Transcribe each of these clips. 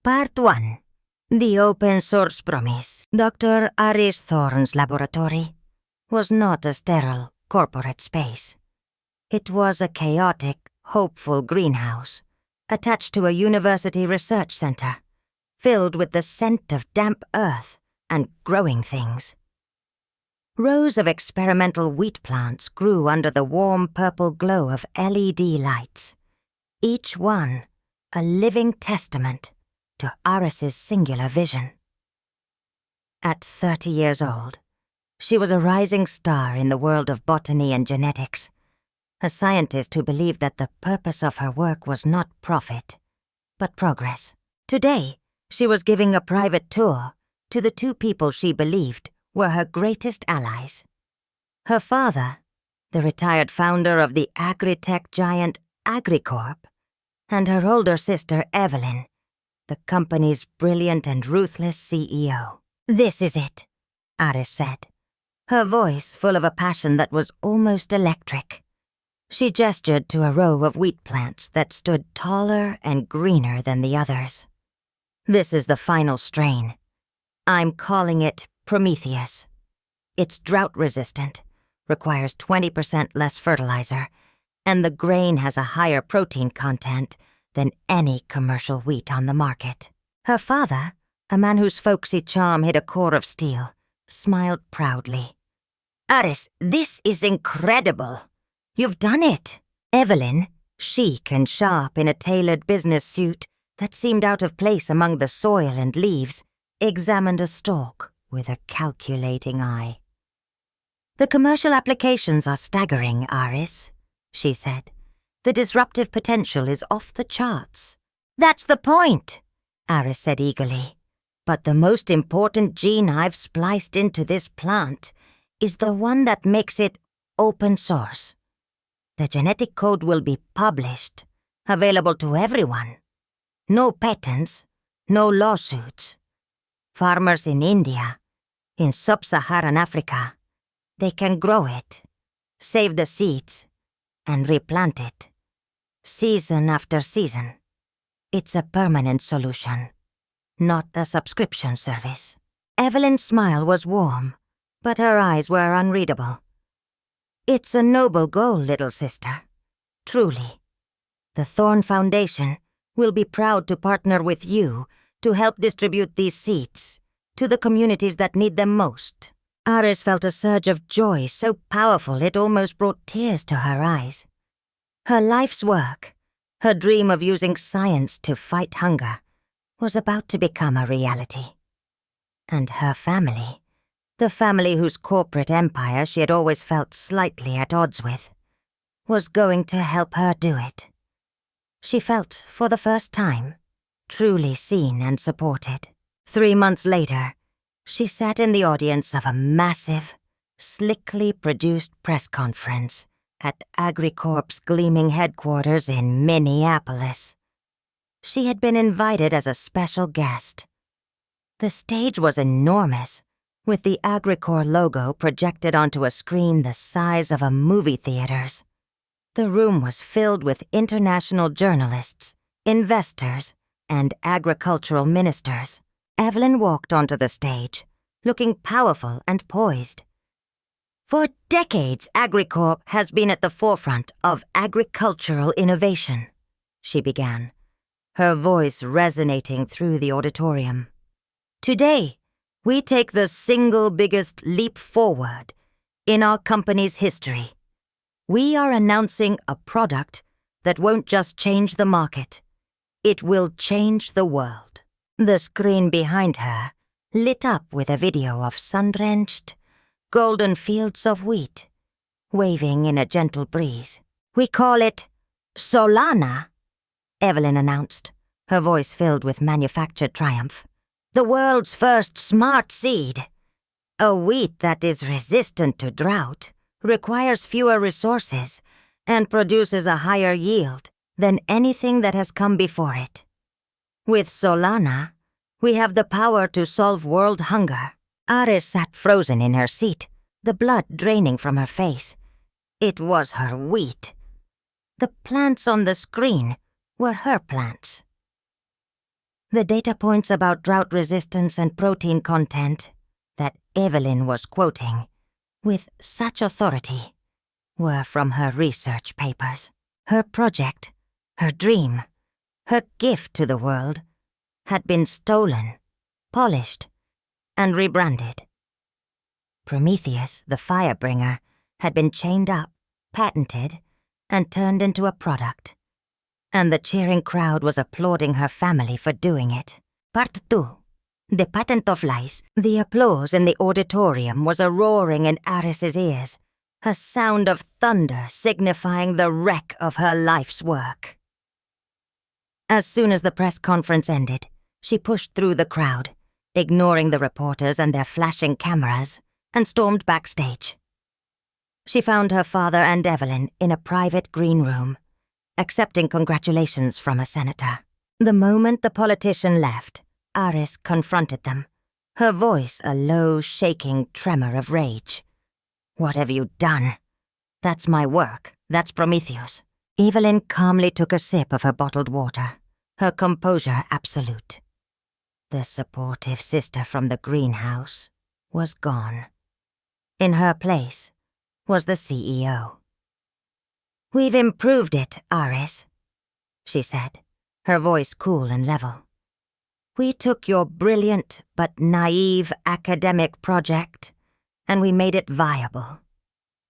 Part 1. The Open Source Promise. Dr. Aris Thorne's laboratory was not a sterile corporate space. It was a chaotic, hopeful greenhouse attached to a university research center, filled with the scent of damp earth and growing things. Rows of experimental wheat plants grew under the warm purple glow of LED lights, each one a living testament to Aris's singular vision. At 30 years old, she was a rising star in the world of botany and genetics, a scientist who believed that the purpose of her work was not profit, but progress. Today, she was giving a private tour to the two people she believed were her greatest allies. Her father, the retired founder of the agri-tech giant AgriCorp, and her older sister Evelyn, the company's brilliant and ruthless CEO. "This is it," Aris said, her voice full of a passion that was almost electric. She gestured to a row of wheat plants that stood taller and greener than the others. "This is the final strain. I'm calling it Prometheus. It's drought-resistant, requires 20% less fertilizer, and the grain has a higher protein content than any commercial wheat on the market." Her father, a man whose folksy charm hid a core of steel, smiled proudly. "Aris, this is incredible. You've done it." Evelyn, chic and sharp in a tailored business suit that seemed out of place among the soil and leaves, examined a stalk with a calculating eye. "The commercial applications are staggering, Aris," she said. "The disruptive potential is off the charts." "That's the point," Aris said eagerly. "But the most important gene I've spliced into this plant is the one that makes it open source. The genetic code will be published, available to everyone. No patents, no lawsuits. Farmers in India, in sub-Saharan Africa, they can grow it, save the seeds, and replant it, season after season. It's a permanent solution, not a subscription service." Evelyn's smile was warm, but her eyes were unreadable. "It's a noble goal, little sister. Truly. The Thorne Foundation will be proud to partner with you to help distribute these seeds to the communities that need them most." Aris felt a surge of joy so powerful it almost brought tears to her eyes. Her life's work, her dream of using science to fight hunger, was about to become a reality. And her family, the family whose corporate empire she had always felt slightly at odds with, was going to help her do it. She felt, for the first time, truly seen and supported. 3 months later, she sat in the audience of a massive, slickly produced press conference at AgriCorp's gleaming headquarters in Minneapolis. She had been invited as a special guest. The stage was enormous, with the AgriCorp logo projected onto a screen the size of a movie theater's. The room was filled with international journalists, investors, and agricultural ministers. Evelyn walked onto the stage, looking powerful and poised. "For decades, AgriCorp has been at the forefront of agricultural innovation," she began, her voice resonating through the auditorium. "Today, we take the single biggest leap forward in our company's history. We are announcing a product that won't just change the market, it will change the world." The screen behind her lit up with a video of sun-drenched, golden fields of wheat, waving in a gentle breeze. "We call it Solana," Evelyn announced, her voice filled with manufactured triumph. "The world's first smart seed. A wheat that is resistant to drought, requires fewer resources, and produces a higher yield than anything that has come before it. With Solana, we have the power to solve world hunger." Aris sat frozen in her seat, the blood draining from her face. It was her wheat. The plants on the screen were her plants. The data points about drought resistance and protein content that Evelyn was quoting with such authority were from her research papers. Her project, her dream, her gift to the world had been stolen, polished, and rebranded. Prometheus, the Firebringer, had been chained up, patented, and turned into a product. And the cheering crowd was applauding her family for doing it. Part 2. The Patent of Lies. The applause in the auditorium was a roaring in Aris's ears, a sound of thunder signifying the wreck of her life's work. As soon as the press conference ended, she pushed through the crowd, ignoring the reporters and their flashing cameras, and stormed backstage. She found her father and Evelyn in a private green room, accepting congratulations from a senator. The moment the politician left, Aris confronted them, her voice a low, shaking tremor of rage. "What have you done? That's my work. That's Prometheus." Evelyn calmly took a sip of her bottled water, her composure absolute. The supportive sister from the greenhouse was gone. In her place was the CEO. "We've improved it, Aris," she said, her voice cool and level. "We took your brilliant but naive academic project and we made it viable.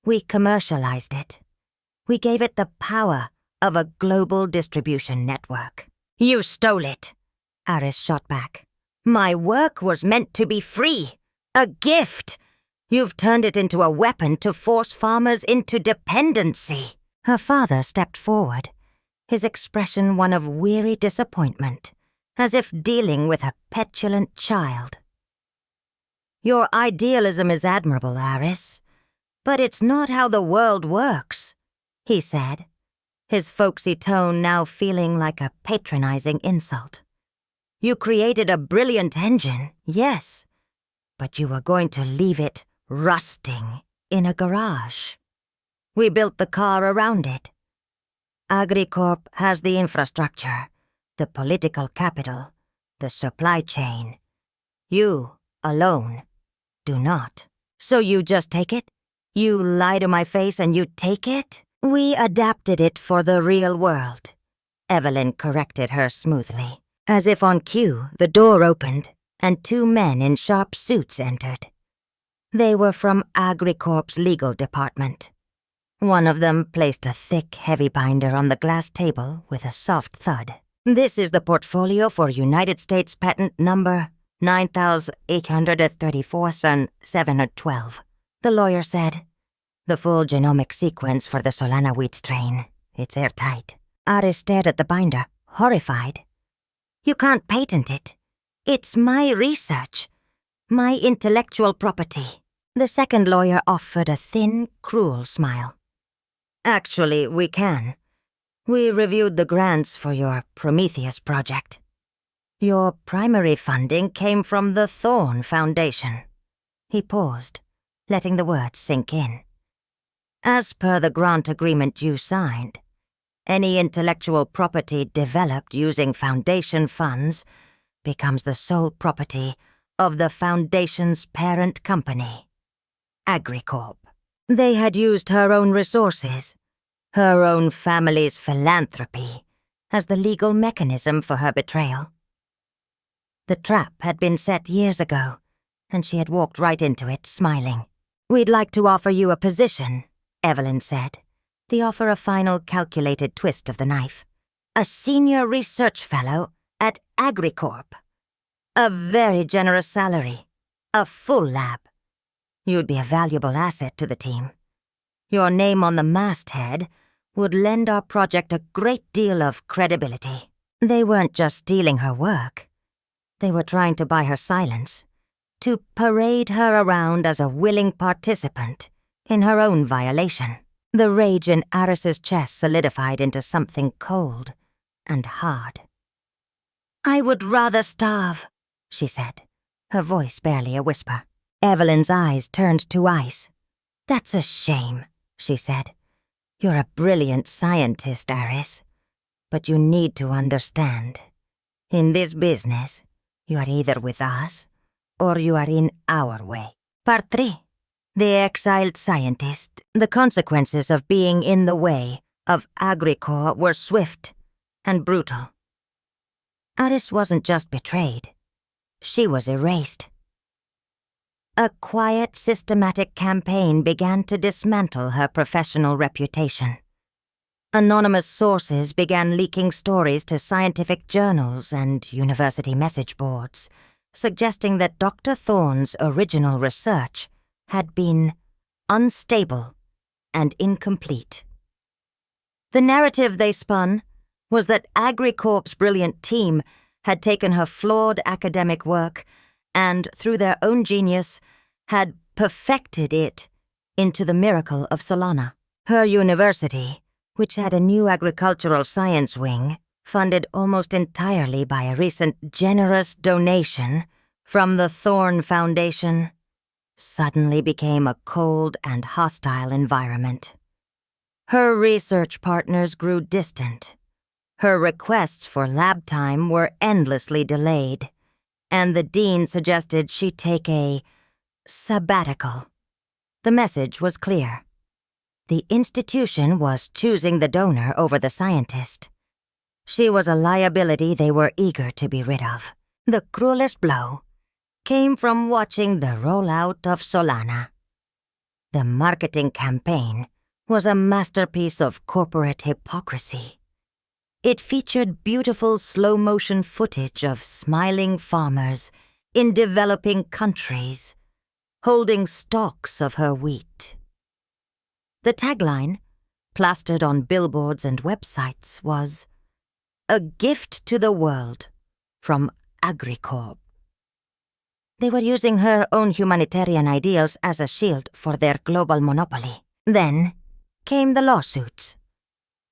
We commercialized it. We gave it the power of a global distribution network." "You stole it," Aris shot back. "My work was meant to be free, a gift. You've turned it into a weapon to force farmers into dependency." Her father stepped forward, his expression one of weary disappointment, as if dealing with a petulant child. "Your idealism is admirable, Aris, but it's not how the world works," he said, his folksy tone now feeling like a patronizing insult. "You created a brilliant engine, yes, but you were going to leave it rusting in a garage. We built the car around it. AgriCorp has the infrastructure, the political capital, the supply chain. You, alone, do not. So you just take it? You lie to my face and you take it?" "We adapted it for the real world," Evelyn corrected her smoothly. As if on cue, the door opened, and 2 men in sharp suits entered. They were from AgriCorp's legal department. One of them placed a thick, heavy binder on the glass table with a soft thud. "This is the portfolio for United States Patent Number 9834-712, the lawyer said. "The full genomic sequence for the Solana wheat strain. It's airtight." Aris stared at the binder, horrified. "You can't patent it. It's my research, my intellectual property." The second lawyer offered a thin, cruel smile. "Actually, we can. We reviewed the grants for your Prometheus project. Your primary funding came from the Thorne Foundation." He paused, letting the words sink in. "As per the grant agreement you signed, any intellectual property developed using Foundation funds becomes the sole property of the Foundation's parent company, AgriCorp." They had used her own resources, her own family's philanthropy, as the legal mechanism for her betrayal. The trap had been set years ago, and she had walked right into it, smiling. "We'd like to offer you a position," Evelyn said, the offer a final calculated twist of the knife. "A senior research fellow at AgriCorp. A very generous salary, a full lab. You'd be a valuable asset to the team. Your name on the masthead would lend our project a great deal of credibility." They weren't just stealing her work. They were trying to buy her silence, to parade her around as a willing participant in her own violation. The rage in Aris's chest solidified into something cold and hard. "I would rather starve," she said, her voice barely a whisper. Evelyn's eyes turned to ice. "That's a shame," she said. "You're a brilliant scientist, Aris, but you need to understand. In this business, you are either with us or you are in our way. Part 3. The Exiled Scientist. The consequences of being in the way of Agricorp were swift and brutal. Aris wasn't just betrayed. She was erased. A quiet, systematic campaign began to dismantle her professional reputation. Anonymous sources began leaking stories to scientific journals and university message boards, suggesting that Dr. Thorne's original research had been unstable and incomplete. The narrative they spun was that Agricorp's brilliant team had taken her flawed academic work and, through their own genius, had perfected it into the miracle of Solana. Her university, which had a new agricultural science wing, funded almost entirely by a recent generous donation from the Thorne Foundation, suddenly became a cold and hostile environment. Her research partners grew distant. Her requests for lab time were endlessly delayed, and the dean suggested she take a sabbatical. The message was clear. The institution was choosing the donor over the scientist. She was a liability they were eager to be rid of. The cruelest blow came from watching the rollout of Solana. The marketing campaign was a masterpiece of corporate hypocrisy. It featured beautiful slow-motion footage of smiling farmers in developing countries, holding stalks of her wheat. The tagline, plastered on billboards and websites, was, "A gift to the world from Agricorp." They were using her own humanitarian ideals as a shield for their global monopoly. Then came the lawsuits.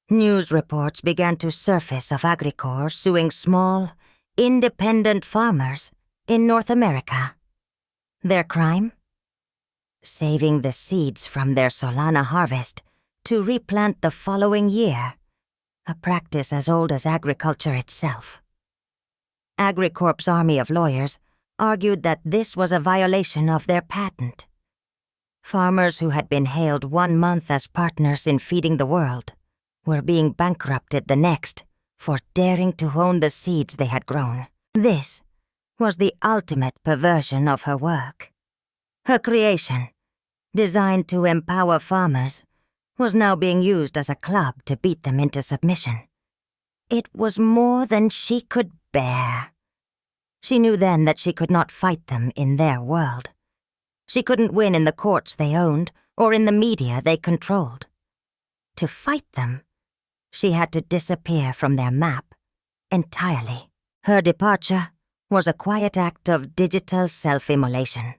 News reports began to surface of Agricorp suing small, independent farmers in North America. Their crime? Saving the seeds from their Solana harvest to replant the following year, a practice as old as agriculture itself. Agricorp's army of lawyers argued that this was a violation of their patent. Farmers who had been hailed 1 month as partners in feeding the world were being bankrupted the next for daring to own the seeds they had grown. This was the ultimate perversion of her work. Her creation, designed to empower farmers, was now being used as a club to beat them into submission. It was more than she could bear. She knew then that she could not fight them in their world. She couldn't win in the courts they owned or in the media they controlled. To fight them, she had to disappear from their map entirely. Her departure was a quiet act of digital self-immolation.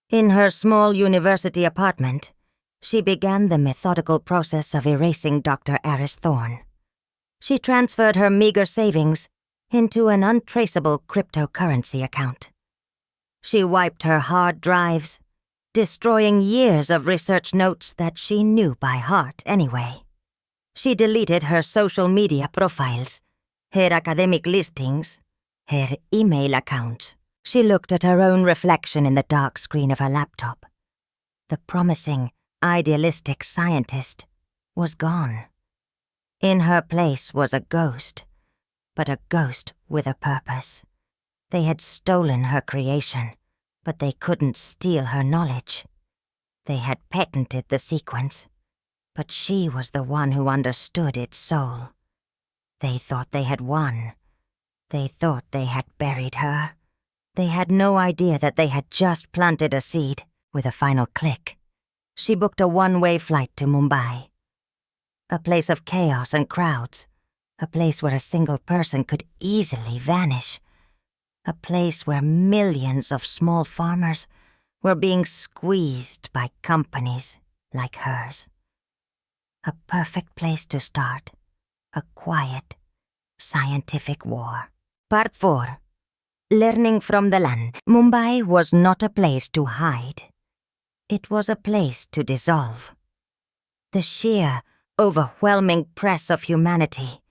In her small university apartment, she began the methodical process of erasing Dr. Aris Thorne. She transferred her meager savings into an untraceable cryptocurrency account. She wiped her hard drives, destroying years of research notes that she knew by heart anyway. She deleted her social media profiles, her academic listings, her email accounts. She looked at her own reflection in the dark screen of her laptop. The promising, idealistic scientist was gone. In her place was a ghost, but a ghost with a purpose. They had stolen her creation, but they couldn't steal her knowledge. They had patented the sequence, but she was the one who understood its soul. They thought they had won. They thought they had buried her. They had no idea that they had just planted a seed. With a final click, she booked a one-way flight to Mumbai. A place of chaos and crowds. A place where a single person could easily vanish. A place where millions of small farmers were being squeezed by companies like hers. A perfect place to start a quiet, scientific war. Part 4. Learning from the land. Mumbai was not a place to hide. It was a place to dissolve. The sheer, overwhelming press of humanity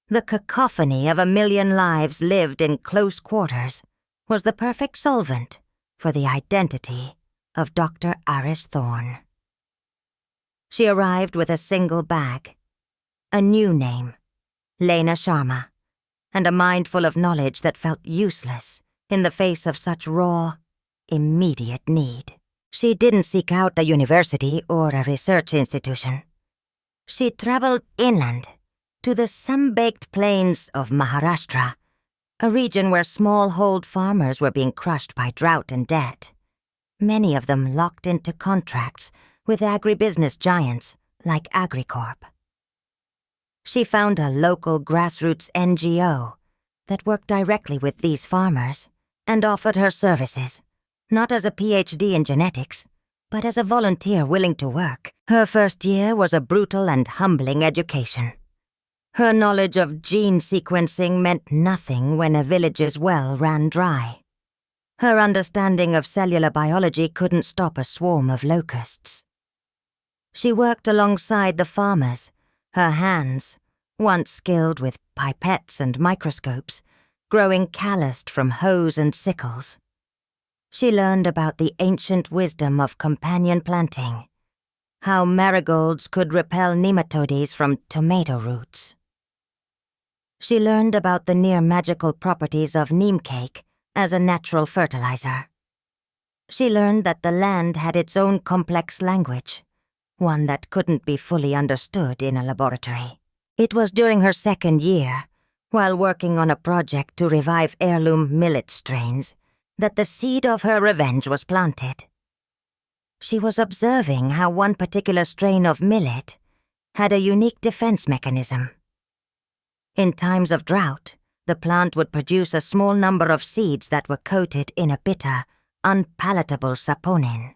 The cacophony of 1,000,000 lives lived in close quarters was the perfect solvent for the identity of Dr. Aris Thorne. She arrived with a single bag, a new name, Lena Sharma, and a mind full of knowledge that felt useless in the face of such raw, immediate need. She didn't seek out a university or a research institution. She traveled inland to the sun-baked plains of Maharashtra, a region where smallhold farmers were being crushed by drought and debt, many of them locked into contracts with agribusiness giants like AgriCorp. She found a local grassroots NGO that worked directly with these farmers and offered her services, not as a PhD in genetics, but as a volunteer willing to work. Her first year was a brutal and humbling education. Her knowledge of gene sequencing meant nothing when a village's well ran dry. Her understanding of cellular biology couldn't stop a swarm of locusts. She worked alongside the farmers, her hands, once skilled with pipettes and microscopes, growing calloused from hoes and sickles. She learned about the ancient wisdom of companion planting, how marigolds could repel nematodes from tomato roots. She learned about the near-magical properties of neem cake as a natural fertilizer. She learned that the land had its own complex language, one that couldn't be fully understood in a laboratory. It was during her second year, while working on a project to revive heirloom millet strains, that the seed of her revenge was planted. She was observing how one particular strain of millet had a unique defense mechanism. In times of drought, the plant would produce a small number of seeds that were coated in a bitter, unpalatable saponin.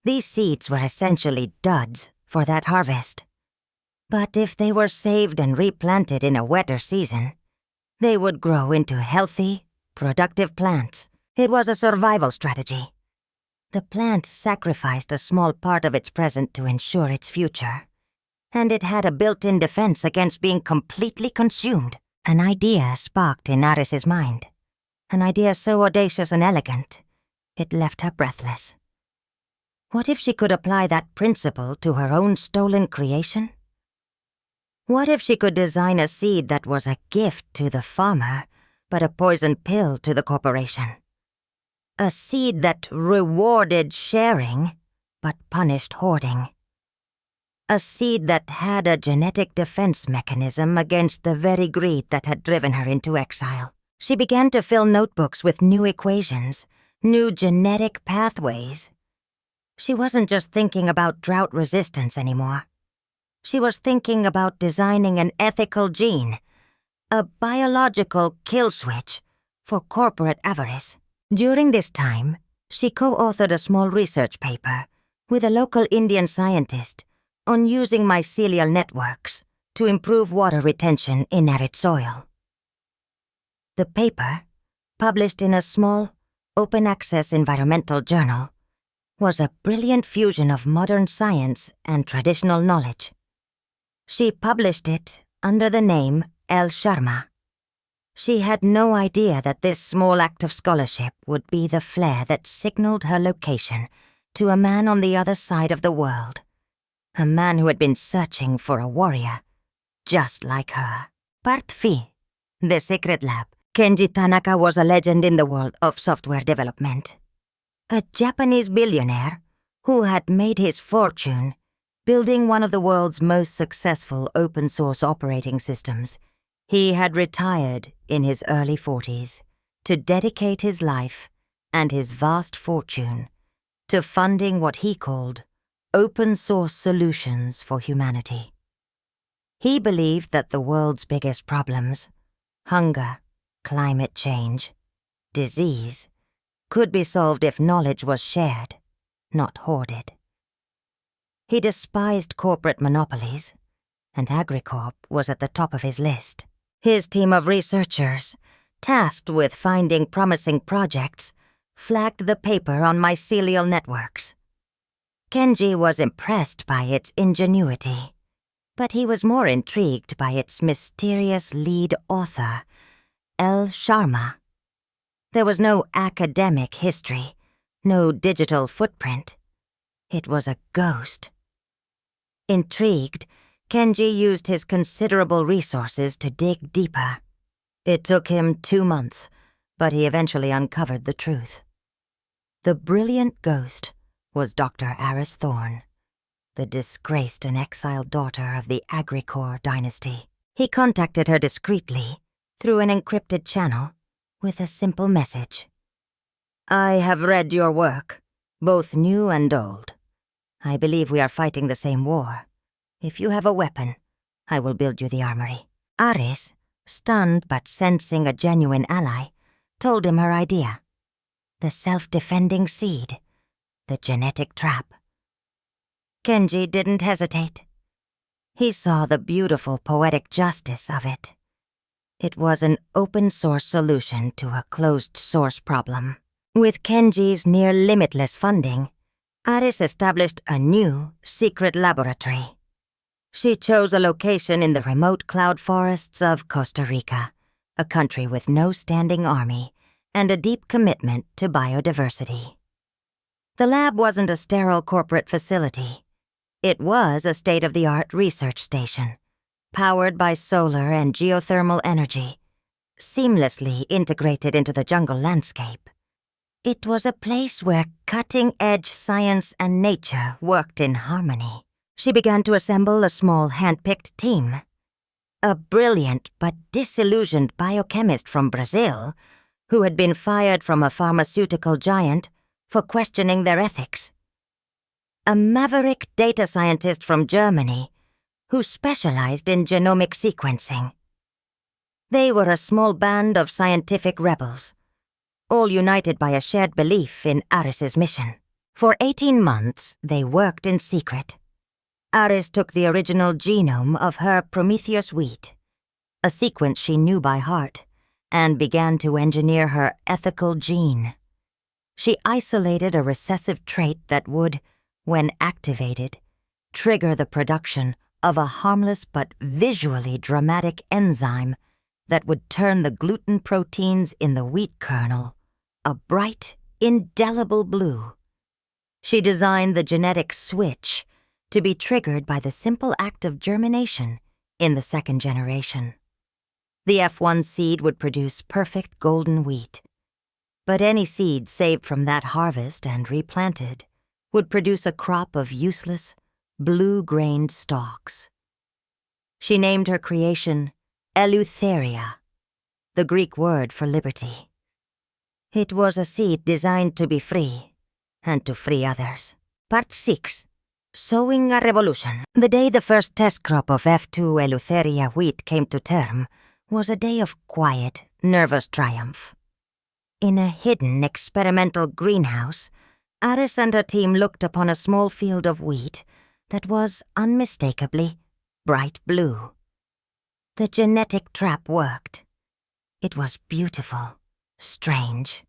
These seeds were essentially duds for that harvest. But if they were saved and replanted in a wetter season, they would grow into healthy, productive plants. It was a survival strategy. The plant sacrificed a small part of its present to ensure its future, and it had a built-in defense against being completely consumed. An idea sparked in Aris's mind, an idea so audacious and elegant, it left her breathless. What if she could apply that principle to her own stolen creation? What if she could design a seed that was a gift to the farmer, but a poison pill to the corporation? A seed that rewarded sharing, but punished hoarding. A seed that had a genetic defense mechanism against the very greed that had driven her into exile. She began to fill notebooks with new equations, new genetic pathways. She wasn't just thinking about drought resistance anymore. She was thinking about designing an ethical gene, a biological kill switch for corporate avarice. During this time, she co-authored a small research paper with a local Indian scientist on using mycelial networks to improve water retention in arid soil. The paper, published in a small, open-access environmental journal, was a brilliant fusion of modern science and traditional knowledge. She published it under the name L. Sharma. She had no idea that this small act of scholarship would be the flare that signaled her location to a man on the other side of the world. A man who had been searching for a warrior, just like her. Part Phi, the secret lab. Kenji Tanaka was a legend in the world of software development. A Japanese billionaire who had made his fortune building one of the world's most successful open-source operating systems. He had retired in his early 40s to dedicate his life and his vast fortune to funding what he called open-source solutions for humanity. He believed that the world's biggest problems, hunger, climate change, disease, could be solved if knowledge was shared, not hoarded. He despised corporate monopolies, and AgriCorp was at the top of his list. His team of researchers, tasked with finding promising projects, flagged the paper on mycelial networks. Kenji was impressed by its ingenuity. but he was more intrigued by its mysterious lead author, L. Sharma. There was no academic history, no digital footprint. It was a ghost. Intrigued, Kenji used his considerable resources to dig deeper. It took him 2 months, but he eventually uncovered the truth. The brilliant ghost was Dr. Aris Thorne, the disgraced and exiled daughter of the Agricore dynasty. He contacted her discreetly, through an encrypted channel, with a simple message. "I have read your work, both new and old. I believe we are fighting the same war. If you have a weapon, I will build you the armory." Aris, stunned but sensing a genuine ally, told him her idea. The self-defending seed, the genetic trap. Kenji didn't hesitate. He saw the beautiful poetic justice of it. It was an open-source solution to a closed-source problem. With Kenji's near-limitless funding, Aris established a new, secret laboratory. She chose a location in the remote cloud forests of Costa Rica, a country with no standing army and a deep commitment to biodiversity. The lab wasn't a sterile corporate facility. It was a state-of-the-art research station, powered by solar and geothermal energy, seamlessly integrated into the jungle landscape. It was a place where cutting-edge science and nature worked in harmony. She began to assemble a small hand-picked team. A brilliant but disillusioned biochemist from Brazil, who had been fired from a pharmaceutical giant for questioning their ethics. A maverick data scientist from Germany, who specialized in genomic sequencing. They were a small band of scientific rebels, all united by a shared belief in Aris's mission. For 18 months, they worked in secret. Aris took the original genome of her Prometheus wheat, a sequence she knew by heart, and began to engineer her ethical gene. She isolated a recessive trait that would, when activated, trigger the production of a harmless but visually dramatic enzyme that would turn the gluten proteins in the wheat kernel a bright, indelible blue. She designed the genetic switch to be triggered by the simple act of germination in the second generation. The F1 seed would produce perfect golden wheat, but any seed saved from that harvest and replanted would produce a crop of useless, blue-grained stalks. She named her creation Eleutheria, the Greek word for liberty. It was a seed designed to be free, and to free others. Part 6. Sowing a revolution. The day the first test crop of F2 Eleutheria wheat came to term was a day of quiet, nervous triumph. In a hidden experimental greenhouse, Aris and her team looked upon a small field of wheat that was unmistakably bright blue. The genetic trap worked. It was beautiful, strange,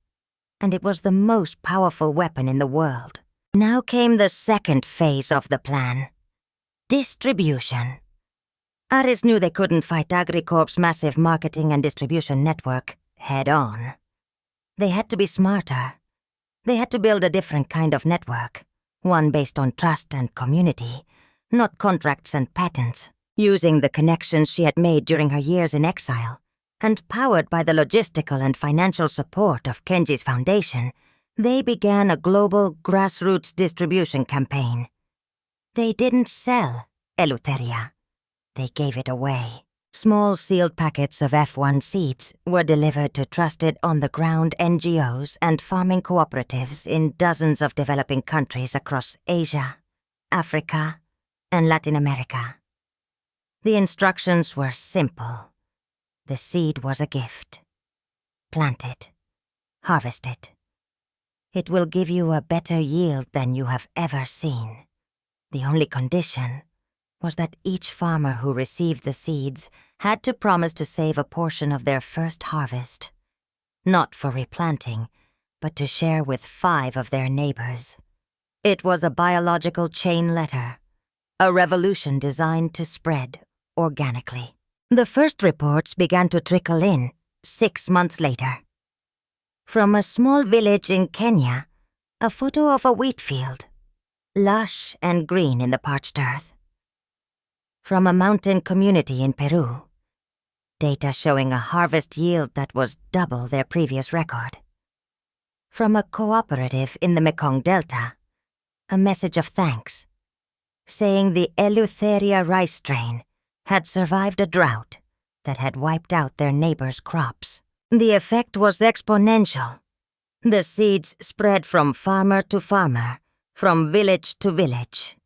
and it was the most powerful weapon in the world. Now came the second phase of the plan: distribution. Aris knew they couldn't fight Agricorp's massive marketing and distribution network head-on. They had to be smarter. They had to build a different kind of network, one based on trust and community, not contracts and patents. Using the connections she had made during her years in exile, and powered by the logistical and financial support of Kenji's foundation, they began a global grassroots distribution campaign. They didn't sell Eleutheria. They gave it away. Small sealed packets of F1 seeds were delivered to trusted on-the-ground NGOs and farming cooperatives in dozens of developing countries across Asia, Africa, and Latin America. The instructions were simple. The seed was a gift. Plant it. Harvest it. It will give you a better yield than you have ever seen. The only condition was that each farmer who received the seeds had to promise to save a portion of their first harvest, not for replanting, but to share with 5 of their neighbors. It was a biological chain letter, a revolution designed to spread organically. The first reports began to trickle in 6 months later. From a small village in Kenya, a photo of a wheat field, lush and green in the parched earth. From a mountain community in Peru, data showing a harvest yield that was double their previous record. From a cooperative in the Mekong Delta, a message of thanks, saying the Eleutheria rice strain had survived a drought that had wiped out their neighbors' crops. The effect was exponential. The seeds spread from farmer to farmer, from village to village.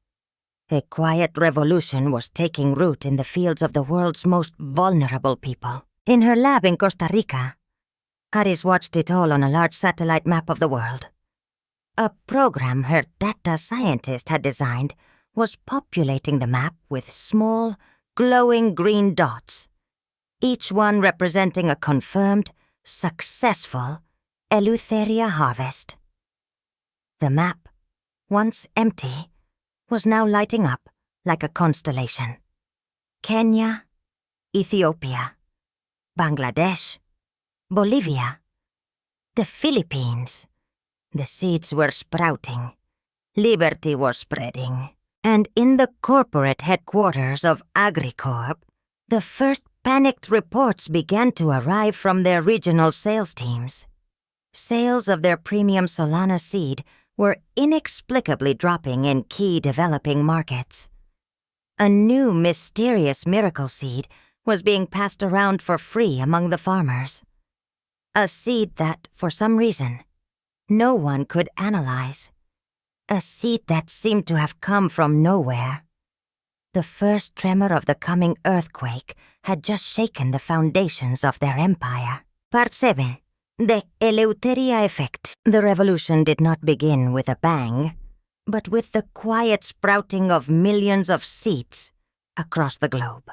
A quiet revolution was taking root in the fields of the world's most vulnerable people. In her lab in Costa Rica, Aris watched it all on a large satellite map of the world. A program her data scientist had designed was populating the map with small, glowing green dots, each one representing a confirmed, successful Eleutheria harvest. The map, once empty, was now lighting up like a constellation. Kenya, Ethiopia, Bangladesh, Bolivia, the Philippines. The seeds were sprouting. Liberty was spreading. And in the corporate headquarters of AgriCorp, the first panicked reports began to arrive from their regional sales teams. Sales of their premium Solana seed were inexplicably dropping in key developing markets. A new mysterious miracle seed was being passed around for free among the farmers. A seed that, for some reason, no one could analyze. A seed that seemed to have come from nowhere. The first tremor of the coming earthquake had just shaken the foundations of their empire. Part 7. The Eleutheria Effect. The revolution did not begin with a bang, but with the quiet sprouting of millions of seeds across the globe.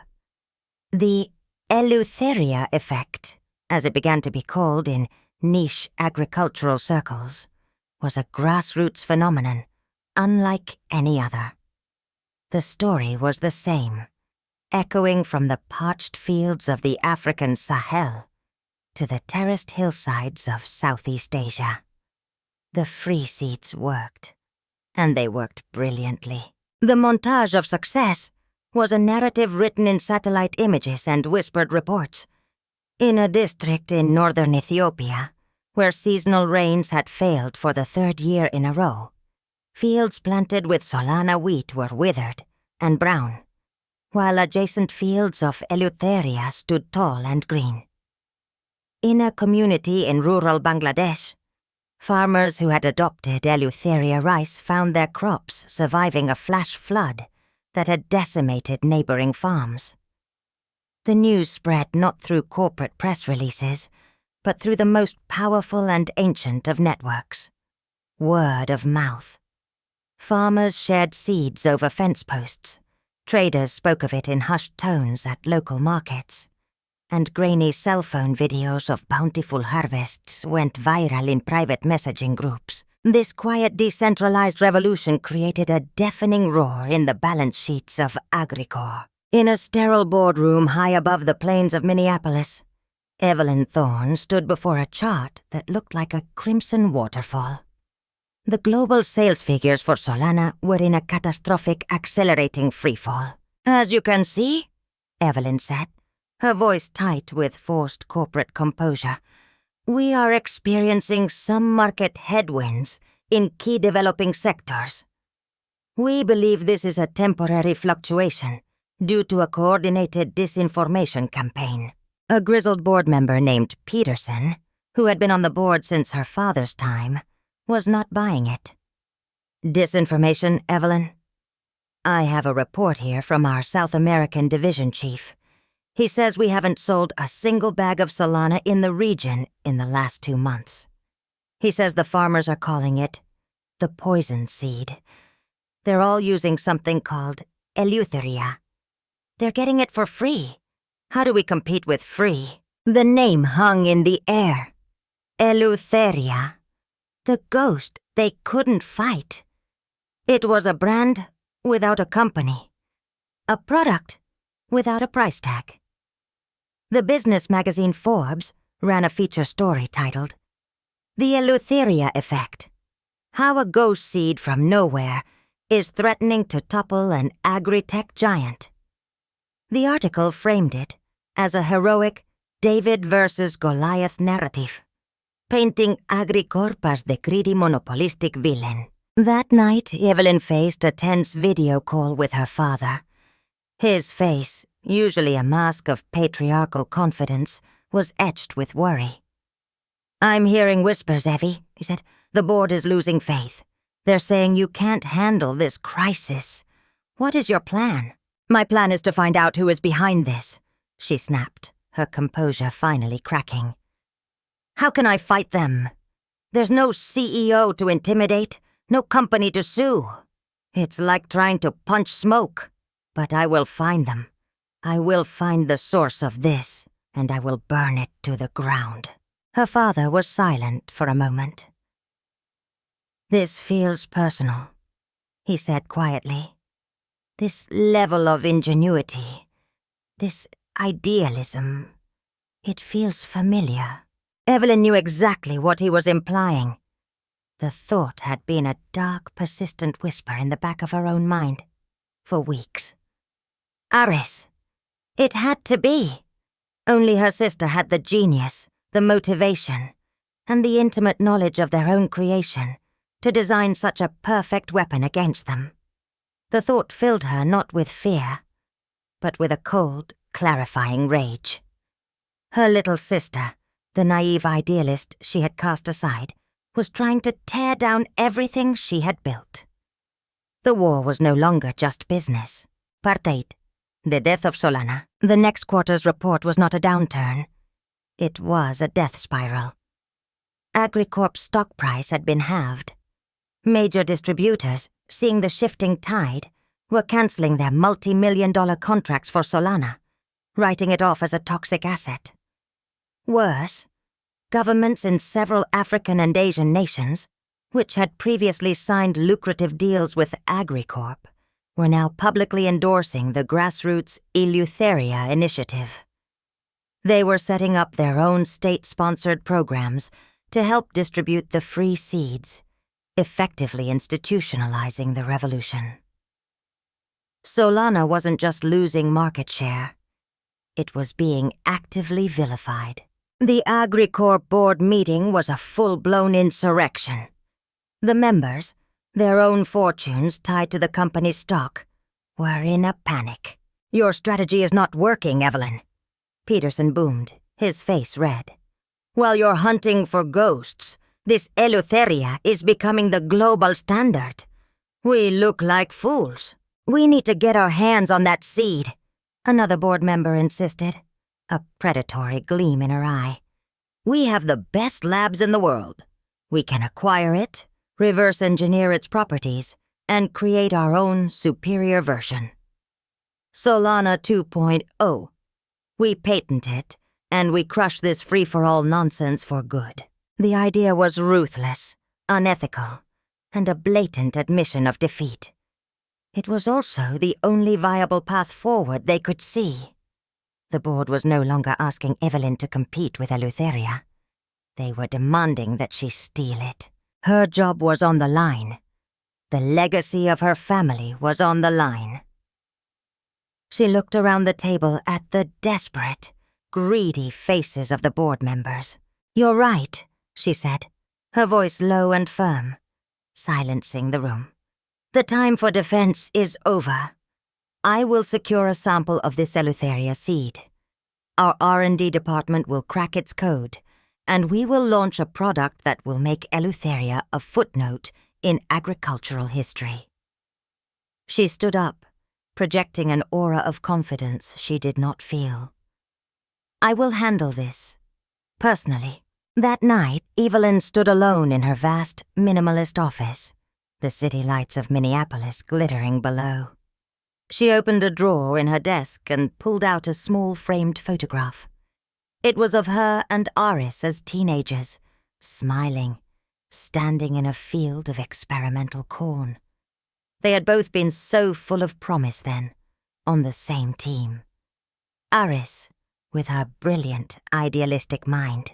The Eleutheria Effect, as it began to be called in niche agricultural circles, was a grassroots phenomenon unlike any other. The story was the same, echoing from the parched fields of the African Sahel to the terraced hillsides of Southeast Asia. The free seeds worked, and they worked brilliantly. The montage of success was a narrative written in satellite images and whispered reports. In a district in northern Ethiopia, where seasonal rains had failed for the 3rd year in a row, fields planted with Solana wheat were withered and brown, while adjacent fields of Eleutheria stood tall and green. In a community in rural Bangladesh, farmers who had adopted Eleutheria rice found their crops surviving a flash flood that had decimated neighboring farms. The news spread not through corporate press releases, but through the most powerful and ancient of networks. Word of mouth. Farmers shared seeds over fence posts. Traders spoke of it in hushed tones at local markets. And grainy cell phone videos of bountiful harvests went viral in private messaging groups. This quiet, decentralized revolution created a deafening roar in the balance sheets of AgriCorp. In a sterile boardroom high above the plains of Minneapolis, Evelyn Thorne stood before a chart that looked like a crimson waterfall. The global sales figures for Solana were in a catastrophic, accelerating freefall. "As you can see," Evelyn said, her voice tight with forced corporate composure, "we are experiencing some market headwinds in key developing sectors. We believe this is a temporary fluctuation due to a coordinated disinformation campaign." A grizzled board member named Peterson, who had been on the board since her father's time, was not buying it. "Disinformation, Evelyn? I have a report here from our South American division chief. He says we haven't sold a single bag of Solana in the region in the last 2 months. He says the farmers are calling it the poison seed. They're all using something called Eleutheria. They're getting it for free. How do we compete with free?" The name hung in the air. Eleutheria. The ghost they couldn't fight. It was a brand without a company. A product without a price tag. The business magazine Forbes ran a feature story titled, "The Eleutheria Effect: How a Ghost Seed from Nowhere is Threatening to Topple an Agri-Tech Giant." The article framed it as a heroic David versus Goliath narrative, painting AgriCorp as the greedy monopolistic villain. That night, Evelyn faced a tense video call with her father. His face, usually a mask of patriarchal confidence, was etched with worry. "I'm hearing whispers, Evie," he said. "The board is losing faith. They're saying you can't handle this crisis. What is your plan?" "My plan is to find out who is behind this," she snapped, her composure finally cracking. "How can I fight them? There's no CEO to intimidate, no company to sue. It's like trying to punch smoke. But I will find them. I will find the source of this, and I will burn it to the ground." Her father was silent for a moment. "This feels personal," he said quietly. "This level of ingenuity, this idealism, it feels familiar." Evelyn knew exactly what he was implying. The thought had been a dark, persistent whisper in the back of her own mind for weeks. Aris. It had to be. Only her sister had the genius, the motivation, and the intimate knowledge of their own creation to design such a perfect weapon against them. The thought filled her not with fear, but with a cold, clarifying rage. Her little sister, the naive idealist she had cast aside, was trying to tear down everything she had built. The war was no longer just business. Part 8. The death of Solana. The next quarter's report was not a downturn. It was a death spiral. AgriCorp's stock price had been halved. Major distributors, seeing the shifting tide, were canceling their multi-million-dollar contracts for Solana, writing it off as a toxic asset. Worse, governments in several African and Asian nations, which had previously signed lucrative deals with AgriCorp, were now publicly endorsing the grassroots Eleutheria initiative. They were setting up their own state-sponsored programs to help distribute the free seeds, effectively institutionalizing the revolution. Solana wasn't just losing market share. It was being actively vilified. The AgriCorp board meeting was a full-blown insurrection. The members, their own fortunes tied to the company's stock, were in a panic. "Your strategy is not working, Evelyn," Peterson boomed, his face red. "While you're hunting for ghosts, this Eleutheria is becoming the global standard. We look like fools." "We need to get our hands on that seed," another board member insisted, a predatory gleam in her eye. "We have the best labs in the world. We can acquire it, reverse engineer its properties, and create our own superior version. Solana 2.0. We patent it, and we crush this free-for-all nonsense for good." The idea was ruthless, unethical, and a blatant admission of defeat. It was also the only viable path forward they could see. The board was no longer asking Evelyn to compete with Eleutheria. They were demanding that she steal it. Her job was on the line. The legacy of her family was on the line. She looked around the table at the desperate, greedy faces of the board members. "You're right," she said, her voice low and firm, silencing the room. "The time for defense is over. I will secure a sample of this Eleutheria seed. Our R&D department will crack its code, and we will launch a product that will make Eleutheria a footnote in agricultural history." She stood up, projecting an aura of confidence she did not feel. "I will handle this, personally." That night, Evelyn stood alone in her vast, minimalist office, the city lights of Minneapolis glittering below. She opened a drawer in her desk and pulled out a small framed photograph. It was of her and Aris as teenagers, smiling, standing in a field of experimental corn. They had both been so full of promise then, on the same team. Aris, with her brilliant, idealistic mind,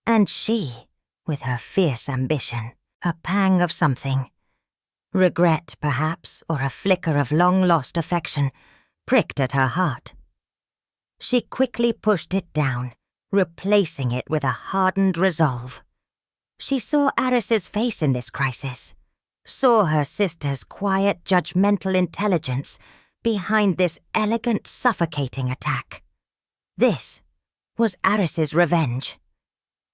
and she, with her fierce ambition, a pang of something. Regret, perhaps, or a flicker of long-lost affection, pricked at her heart. She quickly pushed it down, replacing it with a hardened resolve. She saw Aris's face in this crisis, saw her sister's quiet, judgmental intelligence behind this elegant, suffocating attack. This was Aris's revenge,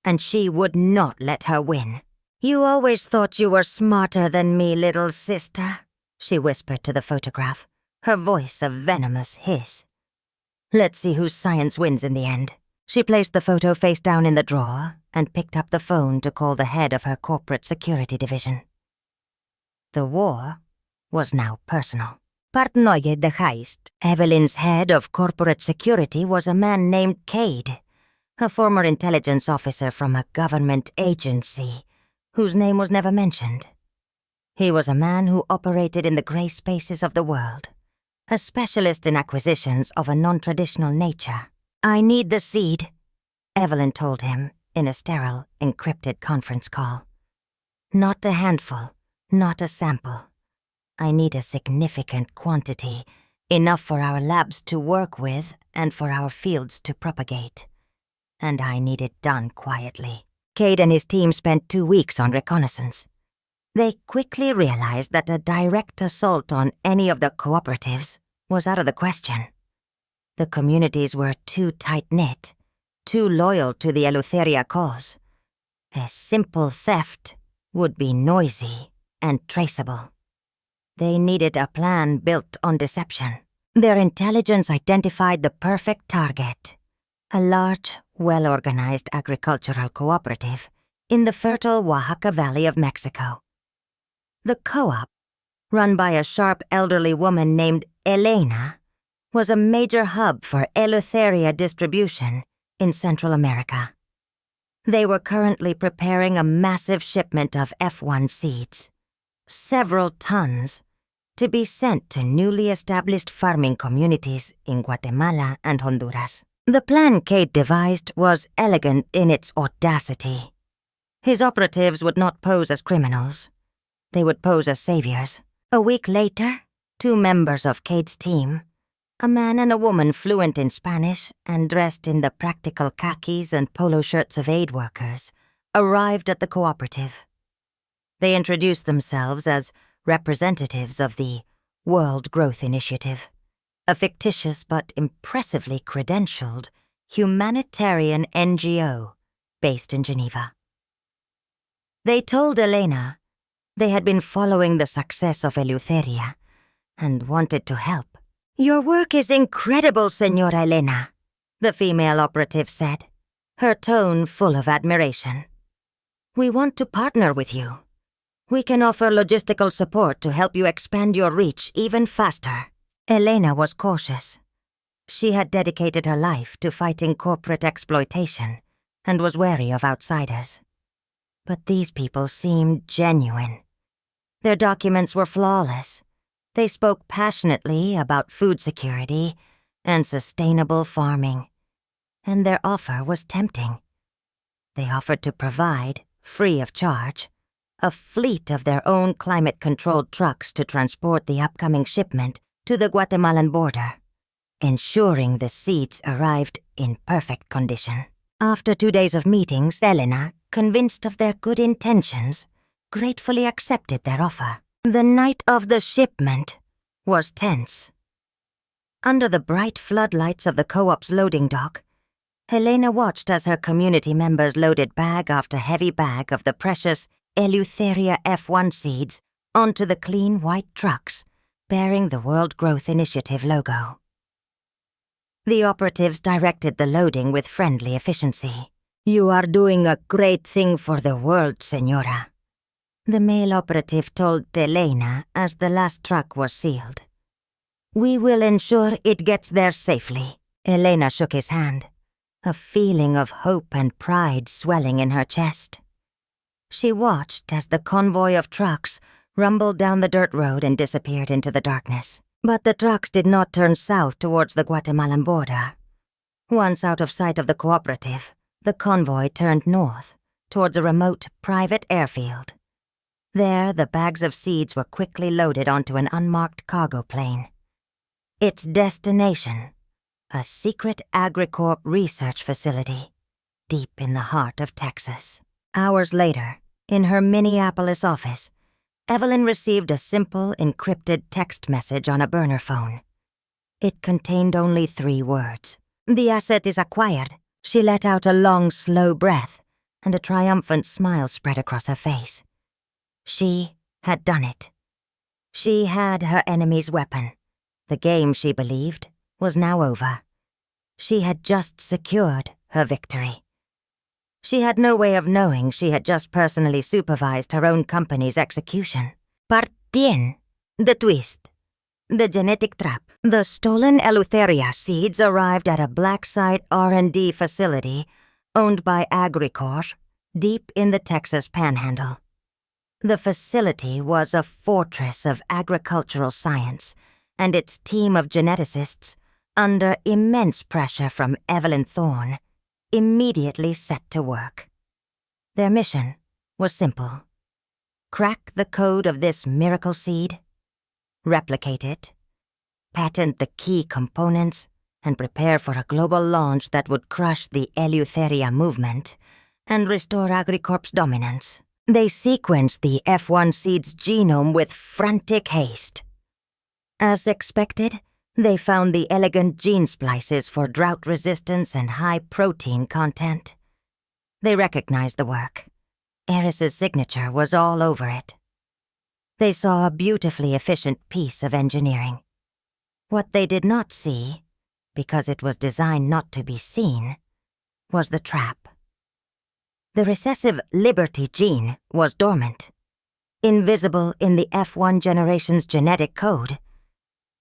and she would not let her win. "You always thought you were smarter than me, little sister," she whispered to the photograph, her voice a venomous hiss. "Let's see whose science wins in the end." She placed the photo face down in the drawer and picked up the phone to call the head of her corporate security division. The war was now personal. Partnoye de Heist, Evelyn's head of corporate security, was a man named Cade, a former intelligence officer from a government agency whose name was never mentioned. He was a man who operated in the grey spaces of the world, a specialist in acquisitions of a non-traditional nature. "I need the seed," Evelyn told him in a sterile, encrypted conference call. "Not a handful, not a sample. I need a significant quantity, enough for our labs to work with and for our fields to propagate. And I need it done quietly." Cade and his team spent 2 weeks on reconnaissance. They quickly realized that a direct assault on any of the cooperatives was out of the question. The communities were too tight-knit, too loyal to the Eleutheria cause. A simple theft would be noisy and traceable. They needed a plan built on deception. Their intelligence identified the perfect target: a large, well-organized agricultural cooperative in the fertile Oaxaca Valley of Mexico. The co-op, run by a sharp elderly woman named Elena, was a major hub for Eleutheria distribution in Central America. They were currently preparing a massive shipment of F1 seeds, several tons, to be sent to newly established farming communities in Guatemala and Honduras. The plan Cade devised was elegant in its audacity. His operatives would not pose as criminals. They would pose as saviors. A week later, 2 members of Cade's team, a man and a woman fluent in Spanish and dressed in the practical khakis and polo shirts of aid workers, arrived at the cooperative. They introduced themselves as representatives of the World Growth Initiative, a fictitious but impressively credentialed humanitarian NGO based in Geneva. They told Elena they had been following the success of Eleutheria and wanted to help. "Your work is incredible, Señora Elena," the female operative said, her tone full of admiration. "We want to partner with you. We can offer logistical support to help you expand your reach even faster." Elena was cautious. She had dedicated her life to fighting corporate exploitation and was wary of outsiders. But these people seemed genuine. Their documents were flawless. They spoke passionately about food security and sustainable farming, and their offer was tempting. They offered to provide, free of charge, a fleet of their own climate-controlled trucks to transport the upcoming shipment to the Guatemalan border, ensuring the seeds arrived in perfect condition. After 2 days of meetings, Elena, convinced of their good intentions, gratefully accepted their offer. The night of the shipment was tense. Under the bright floodlights of the co-op's loading dock, Helena watched as her community members loaded bag after heavy bag of the precious Eleutheria F1 seeds onto the clean white trucks bearing the World Growth Initiative logo. The operatives directed the loading with friendly efficiency. "You are doing a great thing for the world, Señora," the male operative told Elena as the last truck was sealed. "We will ensure it gets there safely." Elena shook his hand, a feeling of hope and pride swelling in her chest. She watched as the convoy of trucks rumbled down the dirt road and disappeared into the darkness. But the trucks did not turn south towards the Guatemalan border. Once out of sight of the cooperative, the convoy turned north, towards a remote private airfield. There, the bags of seeds were quickly loaded onto an unmarked cargo plane. Its destination, a secret AgriCorp research facility, deep in the heart of Texas. Hours later, in her Minneapolis office, Evelyn received a simple, encrypted text message on a burner phone. It contained only 3 words. "The asset is acquired." She let out a long, slow breath, and a triumphant smile spread across her face. She had done it. She had her enemy's weapon. The game, she believed, was now over. She had just secured her victory. She had no way of knowing she had just personally supervised her own company's execution. Part 10. The twist. The genetic trap. The stolen Eleutheria seeds arrived at a black site R&D facility owned by AgriCorp deep in the Texas Panhandle. The facility was a fortress of agricultural science, and its team of geneticists, under immense pressure from Evelyn Thorne, immediately set to work. Their mission was simple: crack the code of this miracle seed, replicate it, patent the key components, and prepare for a global launch that would crush the Eleutheria movement and restore AgriCorp's dominance. They sequenced the F1 seed's genome with frantic haste. As expected, they found the elegant gene splices for drought resistance and high protein content. They recognized the work. Aris's signature was all over it. They saw a beautifully efficient piece of engineering. What they did not see, because it was designed not to be seen, was the trap. The recessive Liberty gene was dormant, invisible in the F1 generation's genetic code.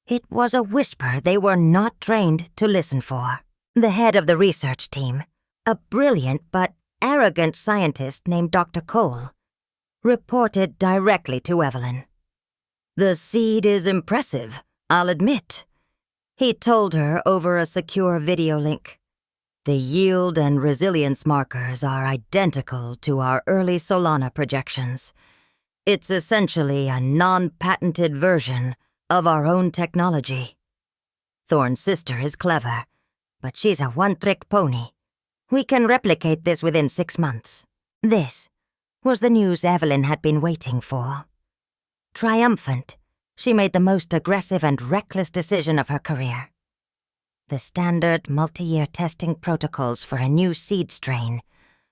It was a whisper they were not trained to listen for. The head of the research team, a brilliant but arrogant scientist named Dr. Cole, reported directly to Evelyn. "The seed is impressive, I'll admit," he told her over a secure video link. "The yield and resilience markers are identical to our early Solana projections. It's essentially a non-patented version of our own technology. Thorne's sister is clever, but she's a one-trick pony. We can replicate this within 6 months." This was the news Evelyn had been waiting for. Triumphant, she made the most aggressive and reckless decision of her career. The standard multi-year testing protocols for a new seed strain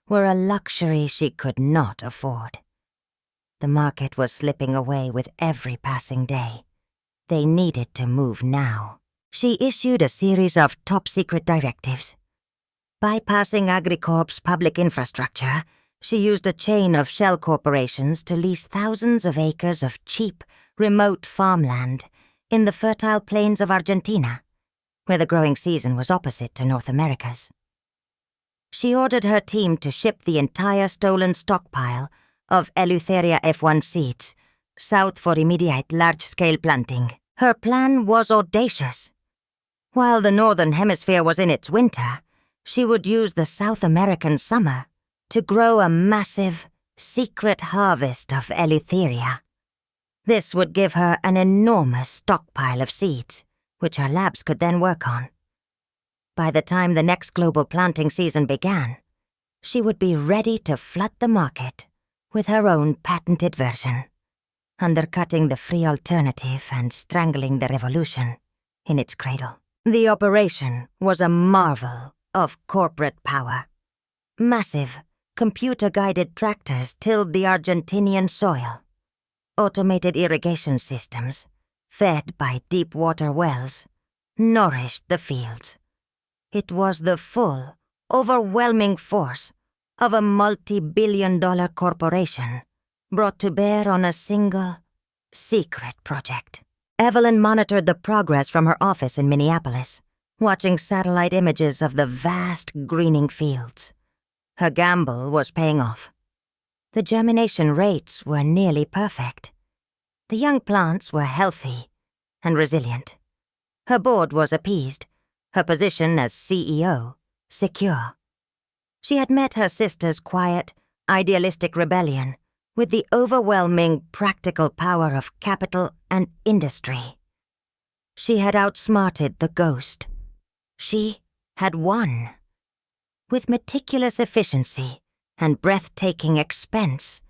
were a luxury she could not afford. The market was slipping away with every passing day. They needed to move now. She issued a series of top-secret directives. Bypassing AgriCorp's public infrastructure, she used a chain of shell corporations to lease thousands of acres of cheap, remote farmland in the fertile plains of Argentina, where the growing season was opposite to North America's. She ordered her team to ship the entire stolen stockpile of Eleutheria F1 seeds south for immediate large-scale planting. Her plan was audacious. While the Northern Hemisphere was in its winter, she would use the South American summer to grow a massive, secret harvest of Eleutheria. This would give her an enormous stockpile of seeds, which her labs could then work on. By the time the next global planting season began, she would be ready to flood the market with her own patented version, undercutting the free alternative and strangling the revolution in its cradle. The operation was a marvel of corporate power. Massive, computer-guided tractors tilled the Argentinian soil. Automated irrigation systems, fed by deep-water wells, nourished the fields. It was the full, overwhelming force of a multi-billion-dollar corporation brought to bear on a single, secret project. Evelyn monitored the progress from her office in Minneapolis, watching satellite images of the vast greening fields. Her gamble was paying off. The germination rates were nearly perfect. The young plants were healthy, and resilient. Her board was appeased, her position as CEO secure. She had met her sister's quiet, idealistic rebellion with the overwhelming practical power of capital and industry. She had outsmarted the ghost. She had won. With meticulous efficiency and breathtaking expense,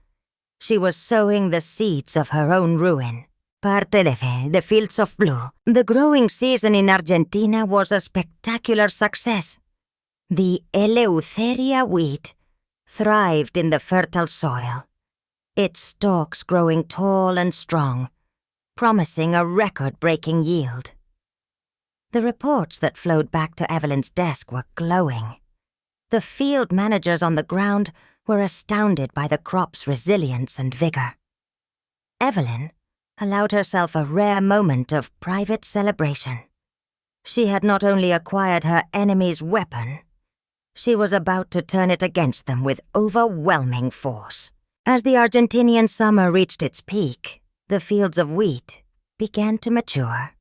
she was sowing the seeds of her own ruin. Parte leve, the fields of blue. The growing season in Argentina was a spectacular success. The Eleutheria wheat thrived in the fertile soil, its stalks growing tall and strong, promising a record-breaking yield. The reports that flowed back to Evelyn's desk were glowing. The field managers on the ground were astounded by the crop's resilience and vigor. Evelyn allowed herself a rare moment of private celebration. She had not only acquired her enemy's weapon, she was about to turn it against them with overwhelming force. As the Argentinian summer reached its peak, the fields of wheat began to mature.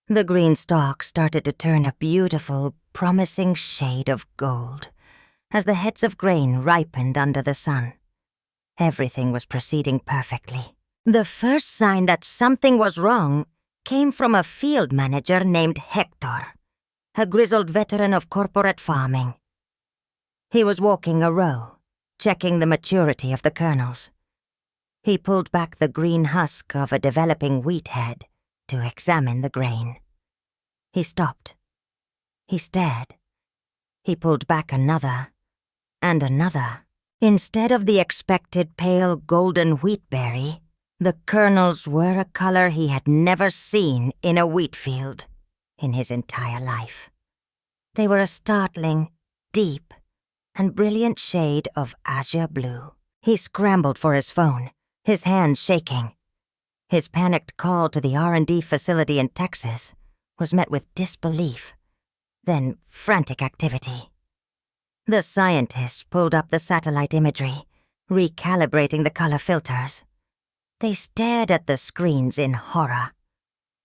The green stalks started to turn a beautiful, promising shade of gold as the heads of grain ripened under the sun. Everything was proceeding perfectly. The first sign that something was wrong came from a field manager named Hector, a grizzled veteran of corporate farming. He was walking a row, checking the maturity of the kernels. He pulled back the green husk of a developing wheat head to examine the grain. He stopped. He stared. He pulled back another, and another. Instead of the expected pale golden wheatberry, the kernels were a color he had never seen in a wheat field in his entire life. They were a startling, deep, and brilliant shade of azure blue. He scrambled for his phone, his hands shaking. His panicked call to the R&D facility in Texas was met with disbelief, then frantic activity. The scientists pulled up the satellite imagery, recalibrating the color filters. They stared at the screens in horror.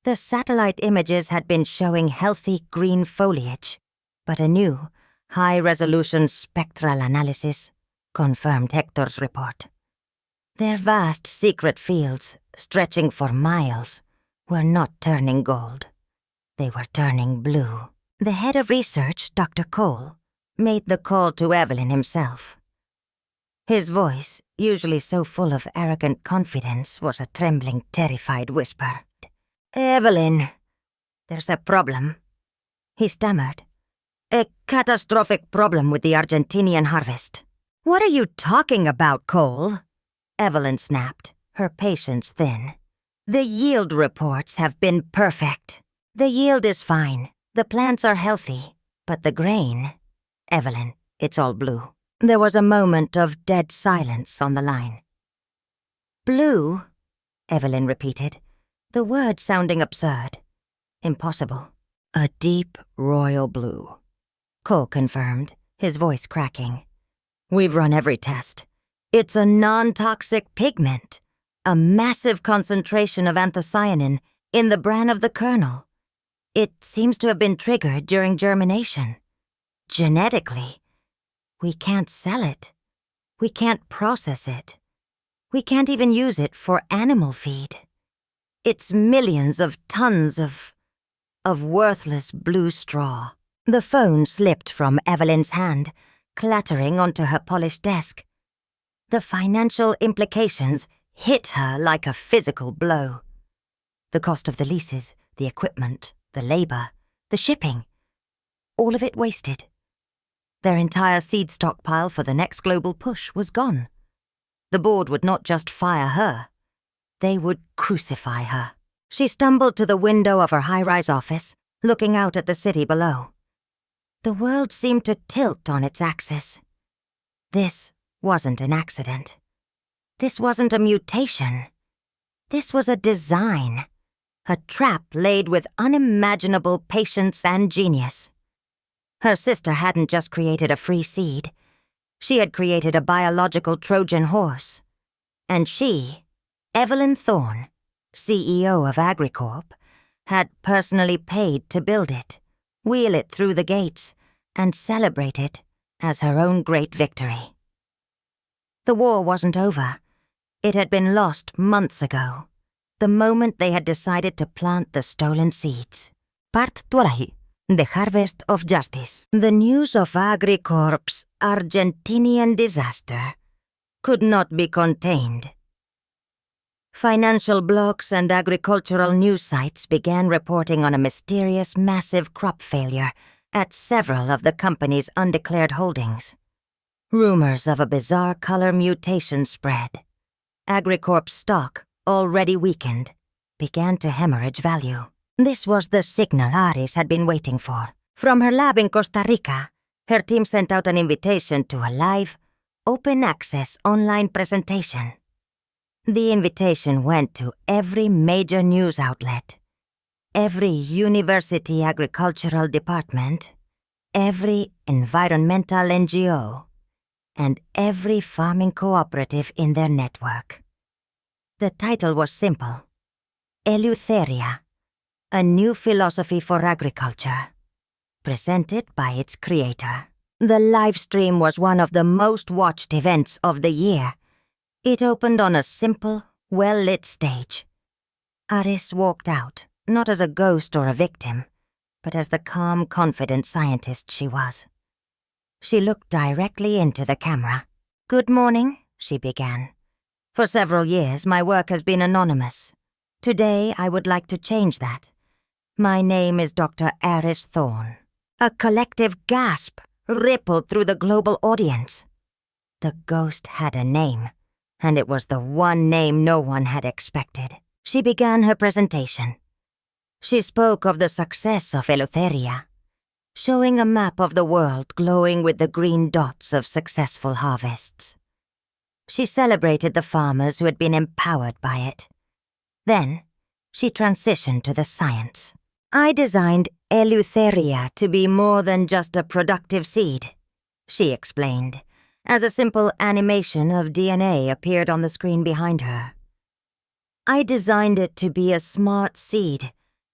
The satellite images had been showing healthy green foliage, but a new, high-resolution spectral analysis confirmed Hector's report. Their vast secret fields, stretching for miles, were not turning gold. They were turning blue. The head of research, Dr. Cole, made the call to Evelyn himself. His voice, usually so full of arrogant confidence, was a trembling, terrified whisper. "Evelyn, there's a problem," he stammered. "A catastrophic problem with the Argentinian harvest." "What are you talking about, Cole?" Evelyn snapped, her patience thin. "The yield reports have been perfect. The yield is fine. The plants are healthy. But the grain... Evelyn, it's all blue." There was a moment of dead silence on the line. "Blue?" Evelyn repeated, the word sounding absurd. Impossible. "A deep royal blue," Cole confirmed, his voice cracking. "We've run every test. It's a non-toxic pigment, a massive concentration of anthocyanin in the bran of the kernel. It seems to have been triggered during germination. Genetically. We can't sell it. We can't process it. We can't even use it for animal feed. It's millions of tons of worthless blue straw." The phone slipped from Evelyn's hand, clattering onto her polished desk. The financial implications hit her like a physical blow. The cost of the leases, the equipment, the labor, the shipping. All of it wasted. Their entire seed stockpile for the next global push was gone. The board would not just fire her. They would crucify her. She stumbled to the window of her high-rise office, looking out at the city below. The world seemed to tilt on its axis. This wasn't an accident. This wasn't a mutation. This was a design. A trap laid with unimaginable patience and genius. Her sister hadn't just created a free seed. She had created a biological Trojan Horse. And she, Evelyn Thorne, CEO of AgriCorp, had personally paid to build it, wheel it through the gates, and celebrate it as her own great victory. The war wasn't over. It had been lost months ago, the moment they had decided to plant the stolen seeds. Part 12. The Harvest of Justice. The news of AgriCorp's Argentinian disaster could not be contained. Financial blogs and agricultural news sites began reporting on a mysterious massive crop failure at several of the company's undeclared holdings. Rumors of a bizarre color mutation spread. AgriCorp's stock, already weakened, began to hemorrhage value. This was the signal Aris had been waiting for. From her lab in Costa Rica, her team sent out an invitation to a live, open-access online presentation. The invitation went to every major news outlet, every university agricultural department, every environmental NGO, and every farming cooperative in their network. The title was simple: Eleutheria, a new philosophy for agriculture, presented by its creator. The live stream was one of the most watched events of the year. It opened on a simple, well-lit stage. Aris walked out, not as a ghost or a victim, but as the calm, confident scientist she was. She looked directly into the camera. "Good morning," she began. "For several years, my work has been anonymous. Today, I would like to change that. My name is Dr. Aris Thorne." A collective gasp rippled through the global audience. The ghost had a name, and it was the one name no one had expected. She began her presentation. She spoke of the success of Eleutheria, showing a map of the world glowing with the green dots of successful harvests. She celebrated the farmers who had been empowered by it. Then, she transitioned to the science. "I designed Eleutheria to be more than just a productive seed," she explained, as a simple animation of DNA appeared on the screen behind her. "I designed it to be a smart seed,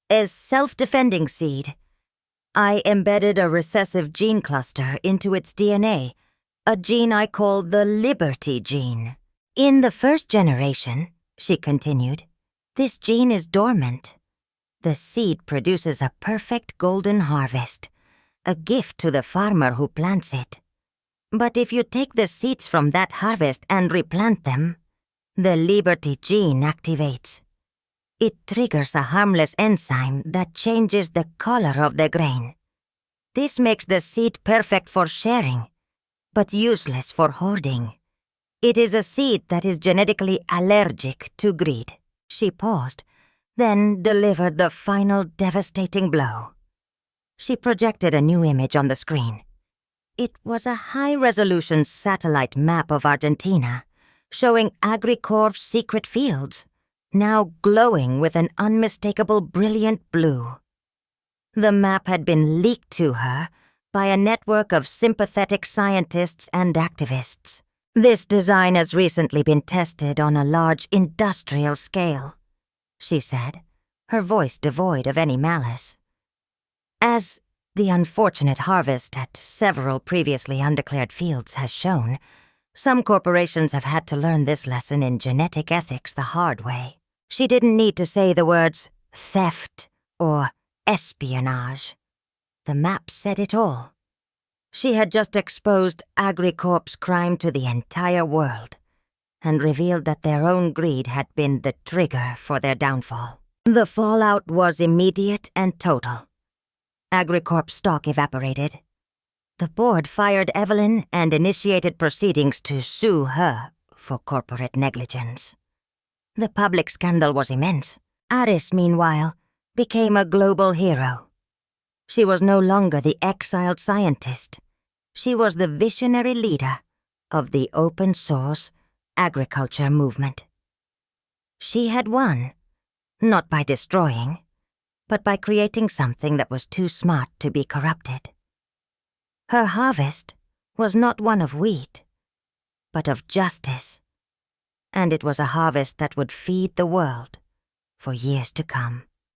a self-defending seed. I embedded a recessive gene cluster into its DNA, a gene I call the Liberty gene. In the first generation," she continued, "this gene is dormant. The seed produces a perfect golden harvest, a gift to the farmer who plants it. But if you take the seeds from that harvest and replant them, the Liberty gene activates. It triggers a harmless enzyme that changes the color of the grain. This makes the seed perfect for sharing, but useless for hoarding. It is a seed that is genetically allergic to greed." She paused, then delivered the final devastating blow. She projected a new image on the screen. It was a high-resolution satellite map of Argentina, showing AgriCorp's secret fields, now glowing with an unmistakable brilliant blue. The map had been leaked to her by a network of sympathetic scientists and activists. "This design has recently been tested on a large industrial scale," she said, her voice devoid of any malice. "As the unfortunate harvest at several previously undeclared fields has shown, some corporations have had to learn this lesson in genetic ethics the hard way." She didn't need to say the words theft or espionage. The map said it all. She had just exposed AgriCorp's crime to the entire world and revealed that their own greed had been the trigger for their downfall. The fallout was immediate and total. AgriCorp's stock evaporated. The board fired Evelyn and initiated proceedings to sue her for corporate negligence. The public scandal was immense. Aris, meanwhile, became a global hero. She was no longer the exiled scientist. She was the visionary leader of the open-source agriculture movement. She had won, not by destroying, but by creating something that was too smart to be corrupted. Her harvest was not one of wheat, but of justice, and it was a harvest that would feed the world for years to come.